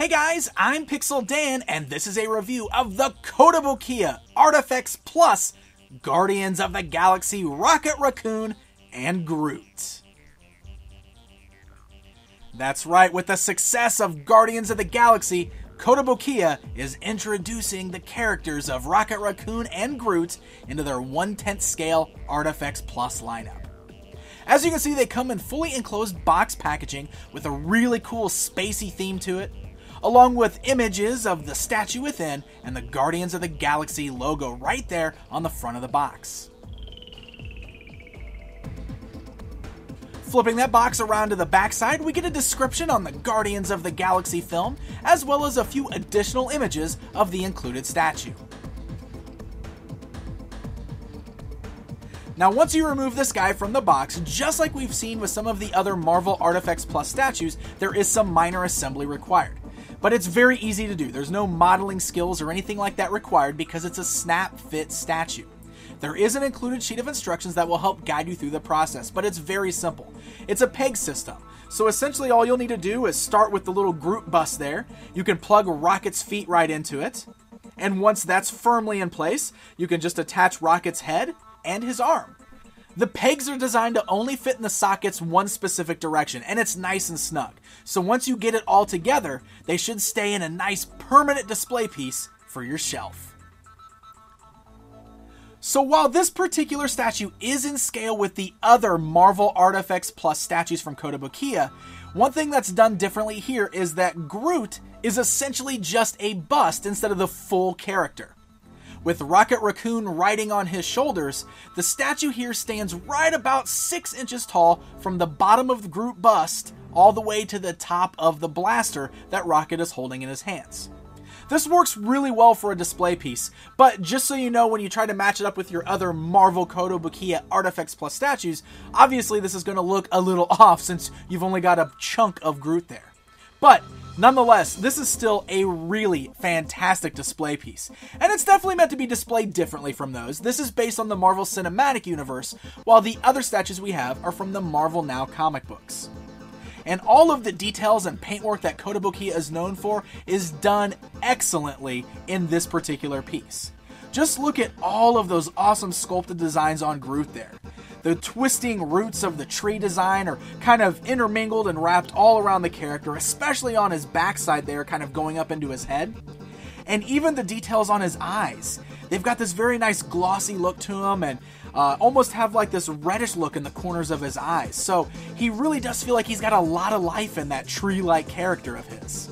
Hey guys, I'm Pixel Dan, and this is a review of the Kotobukiya ArtFX Plus Guardians of the Galaxy Rocket, Raccoon, and Groot. That's right, with the success of Guardians of the Galaxy, Kotobukiya is introducing the characters of Rocket, Raccoon, and Groot into their 1/10 scale ArtFX Plus lineup. As you can see, they come in fully enclosed box packaging with a really cool spacey theme to it, along with images of the statue within and the Guardians of the Galaxy logo right there on the front of the box. Flipping that box around to the backside, we get a description on the Guardians of the Galaxy film, as well as a few additional images of the included statue. Now, once you remove this guy from the box, just like we've seen with some of the other Marvel ArtFX Plus statues, there is some minor assembly required. But it's very easy to do. There's no modeling skills or anything like that required because it's a snap-fit statue. There is an included sheet of instructions that will help guide you through the process, but it's very simple. It's a peg system. So essentially all you'll need to do is start with the little Groot bust there. You can plug Rocket's feet right into it. And once that's firmly in place, you can just attach Rocket's head and his arm. The pegs are designed to only fit in the sockets one specific direction, and it's nice and snug. So once you get it all together, they should stay in a nice permanent display piece for your shelf. So while this particular statue is in scale with the other Marvel ArtFX Plus statues from Kotobukiya, one thing that's done differently here is that Groot is essentially just a bust instead of the full character. With Rocket Raccoon riding on his shoulders, the statue here stands right about 6 inches tall from the bottom of the Groot bust all the way to the top of the blaster that Rocket is holding in his hands. This works really well for a display piece, but just so you know, when you try to match it up with your other Marvel Kotobukiya ArtFX Plus statues, obviously this is going to look a little off since you've only got a chunk of Groot there. But nonetheless, this is still a really fantastic display piece, and it's definitely meant to be displayed differently from those. This is based on the Marvel Cinematic Universe, while the other statues we have are from the Marvel Now comic books. And all of the details and paintwork that Kotobukiya is known for is done excellently in this particular piece. Just look at all of those awesome sculpted designs on Groot there. The twisting roots of the tree design are kind of intermingled and wrapped all around the character, especially on his backside there, kind of going up into his head. And even the details on his eyes. They've got this very nice glossy look to him and almost have like this reddish look in the corners of his eyes. So he really does feel like he's got a lot of life in that tree-like character of his.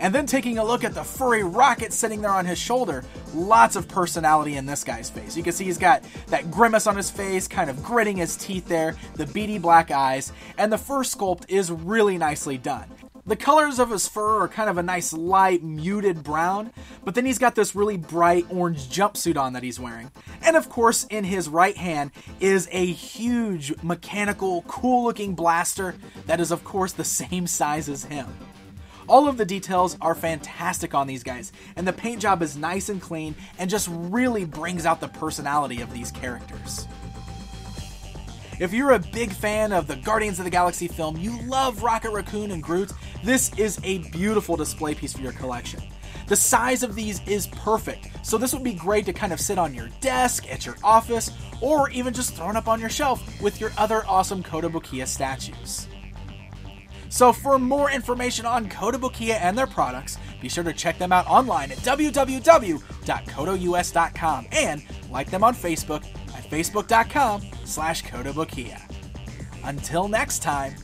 And then taking a look at the Furry Rocket sitting there on his shoulder, lots of personality in this guy's face. You can see he's got that grimace on his face, kind of gritting his teeth there, the beady black eyes, and the fur sculpt is really nicely done. The colors of his fur are kind of a nice light muted brown, but then he's got this really bright orange jumpsuit on that he's wearing. And of course, in his right hand is a huge mechanical, cool looking blaster that is of course the same size as him. All of the details are fantastic on these guys, and the paint job is nice and clean and just really brings out the personality of these characters. If you're a big fan of the Guardians of the Galaxy film, you love Rocket, Raccoon, and Groot, this is a beautiful display piece for your collection. The size of these is perfect, so this would be great to kind of sit on your desk, at your office, or even just thrown up on your shelf with your other awesome Kotobukiya statues. So for more information on Kotobukiya and their products, be sure to check them out online at www.kotous.com and like them on Facebook at facebook.com/Kotobukiya. Until next time,